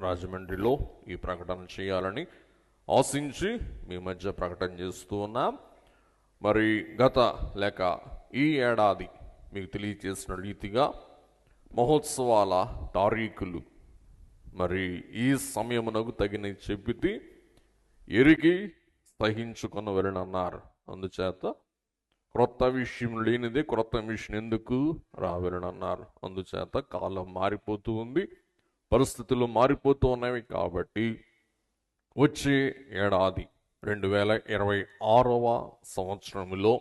రాజమండ్రిలో ఈ ప్రకటన చేయాలని ఆశించి మీ మధ్య ప్రకటన చేస్తూ ఉన్నాం. మరి గత లేక ఈ ఏడాది మీకు తెలియజేసిన రీతిగా మహోత్సవాల తారీఖులు మరి ఈ సమయమునకు తగిన చెప్పితే ఎరిగి సహించుకొని వెళ్ళనన్నారు. అందుచేత క్రొత్త విషయం లేనిదే క్రొత్త విషయం ఎందుకు రావెళ్ళనన్నారు. అందుచేత కాలం మారిపోతూ ఉంది, పరిస్థితులు మారిపోతూ ఉన్నవి. కాబట్టి వచ్చే ఏడాది 2026వ సంవత్సరంలో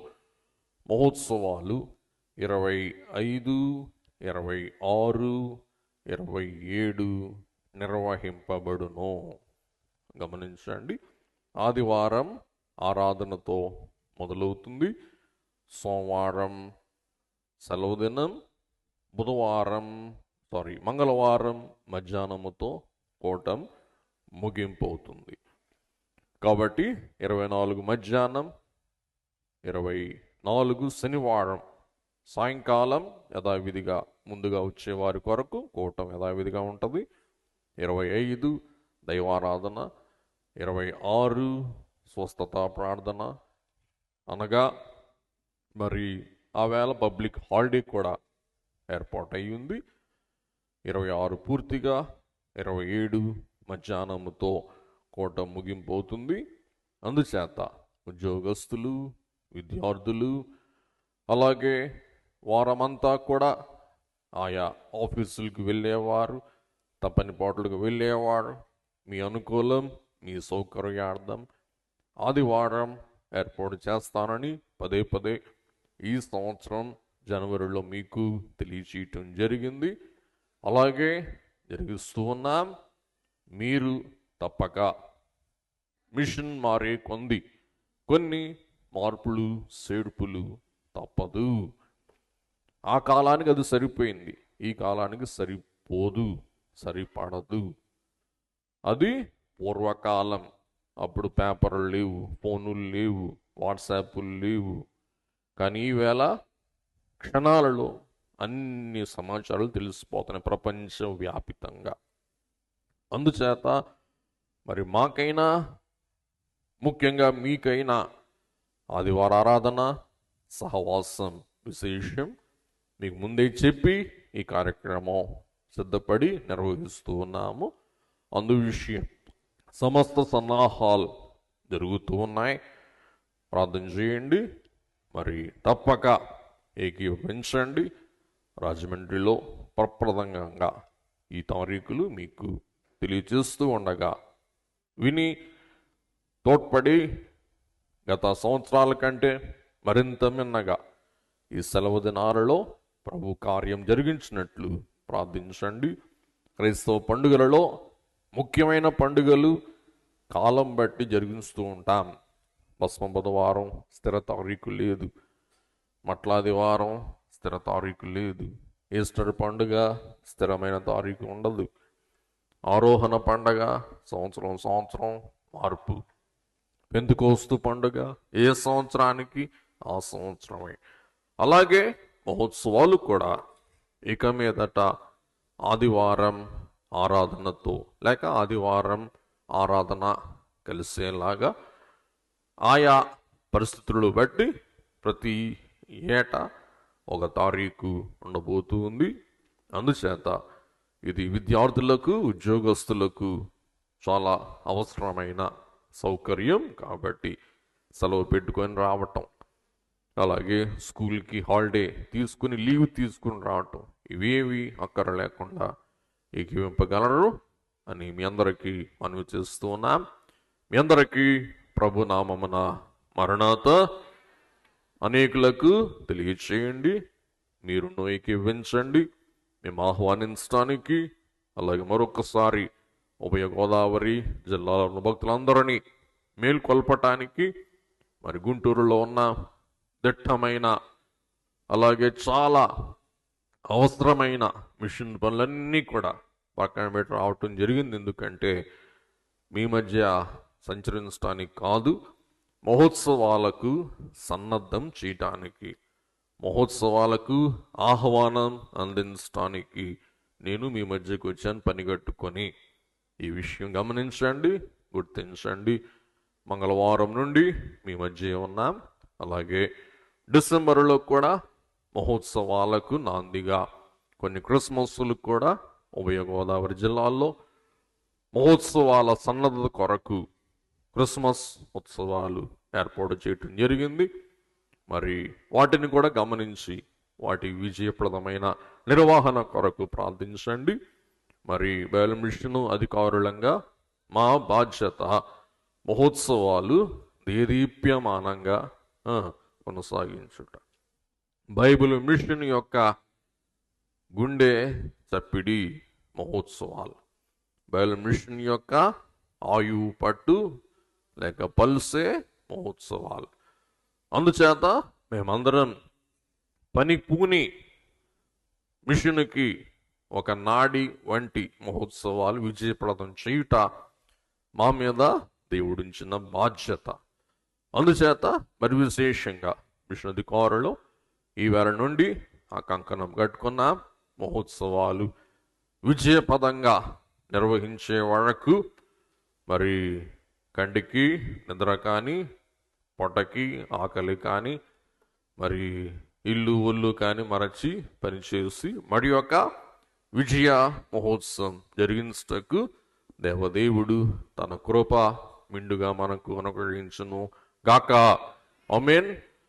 మహోత్సవాలు 25, 26, 27 నిర్వహింపబడును. గమనించండి, ఆదివారం ఆరాధనతో మొదలవుతుంది, సోమవారం సెలవు దినం, మంగళవారం మధ్యాహ్నముతో కూటం ముగింపు అవుతుంది. కాబట్టి 24 మధ్యాహ్నం, 24 శనివారం సాయంకాలం యథావిధిగా ముందుగా వచ్చేవారి కొరకు కూటం యథావిధిగా ఉంటుంది. 25 దైవారాధన, 26 స్వస్థతా ప్రార్థన, అనగా మరి ఆవేళ పబ్లిక్ హాలిడే కూడా ఏర్పాటు అయి ఉంది. 26 పూర్తిగా, 27 మధ్యాహ్నముతో కూటం ముగింపు అవుతుంది. అందుచేత ఉద్యోగస్తులు, విద్యార్థులు, అలాగే వారమంతా కూడా ఆయా ఆఫీసులకు వెళ్ళేవారు, తప్పని పాటలకు వెళ్ళేవారు, మీ అనుకూలం, మీ సౌకర్యార్థం ఆదివారం ఏర్పాటు చేస్తానని పదే పదే ఈ సంవత్సరం జనవరిలో మీకు తెలియచేయటం జరిగింది. అలాగే జరిగిస్తూ ఉన్నాం. మీరు తప్పక మిషన్ మారే కొన్ని మార్పులు సేర్పులు తప్పదు. ఆ కాలానికి అది సరిపోయింది, ఈ కాలానికి సరిపోదు, సరిపడదు. అది పూర్వకాలం. అప్పుడు పేపర్లు లేవు, ఫోనులు లేవు, వాట్సాప్లు లేవు. కానీ ఈవేళ క్షణాలలో అన్ని సమాచారాలు తెలిసిపోతున్నాయి ప్రపంచవ్యాపితంగా. అందుచేత మరి మాకైనా ముఖ్యంగా మీకైనా ఆదివార ఆరాధన సహవాసం విశేషం మీకు ముందే చెప్పి ఈ కార్యక్రమం సిద్ధపడి నిర్వహిస్తూ ఉన్నాము. అందు విషయం సమస్త సన్నాహాలు జరుగుతూ ఉన్నాయి. ప్రార్థన చేయండి, మరి తప్పక ఏకీభవించండి. రాజమండ్రిలో ప్రప్రదంగా ఈ తారీఖులు మీకు తెలియజేస్తూ ఉండగా విని తోడ్పడి గత సంవత్సరాల కంటే మరింత మిన్నగా ఈ సెలవు దినాలలో ప్రభు కార్యం జరిగించినట్లు ప్రార్థించండి. క్రైస్తవ పండుగలలో ముఖ్యమైన పండుగలు కాలం బట్టి జరిగిస్తూ ఉంటాం. భస్మ బుధవారం స్థిర తారీఖు లేదు, మట్లాదివారం స్థిర తారీఖు లేదు, ఈస్టర్ పండుగ స్థిరమైన తారీఖు ఉండదు, ఆరోహణ పండుగ సంవత్సరం మార్పు, పెంతెకోస్తు పండుగ ఏ సంవత్సరానికి ఆ సంవత్సరమే. అలాగే మహోత్సవాలు కూడా ఇక మీదట ఆదివారం ఆరాధనతో లేక ఆదివారం ఆరాధన కలిసేలాగా ఆయా పరిస్థితులను బట్టి ప్రతి ఏటా ఒక తారీఖు ఉండబోతుంది. అందుచేత ఇది విద్యార్థులకు, ఉద్యోగస్తులకు చాలా అవసరమైన సౌకర్యం. కాబట్టి సెలవు పెట్టుకొని రావటం, అలాగే స్కూల్కి హాలిడే తీసుకుని లీవ్ తీసుకుని రావటం, ఇవేవి అక్కర లేకుండా ఏకీవింపగలరు అని మీ అందరికీ మనవి చేస్తూ ఉన్నాం. మీ అందరికీ ప్రభు నామమున మరణాత అనేకులకు తెలియచేయండి. మీరును ఏకీవించండి. మేము ఆహ్వానించడానికి, అలాగే మరొకసారి ఉభయ గోదావరి జిల్లాలో ఉన్న భక్తులందరినీ మేల్కొల్పటానికి మరి గుంటూరులో ఉన్న దిట్టమైన అలాగే చాలా అవసరమైన మిషన్ పనులన్నీ కూడా పక్కన పెట్టి రావటం జరిగింది. ఎందుకంటే మీ మధ్య సంచరించడానికి కాదు, మహోత్సవాలకు సన్నద్ధం చేయటానికి, మహోత్సవాలకు ఆహ్వానం అందించడానికి నేను మీ మధ్యకు వచ్చాను పనిగట్టుకొని. ఈ విషయం గమనించండి, గుర్తించండి. మంగళవారం నుండి మీ మధ్య ఉన్నాం. అలాగే డిసెంబర్లో కూడా మహోత్సవాలకు నాందిగా కొన్ని క్రిస్మస్లు కూడా ఉభయ గోదావరి జిల్లాల్లో మహోత్సవాల సన్నద్ధత కొరకు క్రిస్మస్ ఉత్సవాలు ఏర్పాటు చేయటం జరిగింది. మరి వాటిని కూడా గమనించి వాటి విజయప్రదమైన నిర్వహణ కొరకు ప్రార్థించండి. మరి బైబిల్ మిషన్ అధికారులంగా మా బాధ్యత మహోత్సవాలు దేదీప్యమానంగా కొనసాగించుట. బైబిల్ మిషన్ యొక్క గుండె చప్పిడి మహోత్సవాలు, బైబిల్ మిషన్ యొక్క ఆయువు పట్టు లేక పల్సే మహోత్సవాలు. అందుచేత మేమందరం పని పూని మిషన్కి ఒక నాడి వంటి మహోత్సవాలు విజయప్రదం చేయుట మా మీద దేవుడించిన బాధ్యత. అందుచేత మరి విశేషంగా మిషన్ అధికారులు ఈ వేళ నుండి ఆ కంకణం కట్టుకున్న మహోత్సవాలు విజయపదంగా నిర్వహించే వరకు మరి కంటికి నిద్ర కానీ, పొట్టకి ఆకలి కానీ, మరి ఇల్లు ఒళ్ళు కానీ మరచి పనిచేసి మరి యొక్క విజయ మహోత్సవం జరిగించటకు దేవదేవుడు తన కృప మిండుగా మనకు అనుగ్రహించును గాక. ఆమేన్.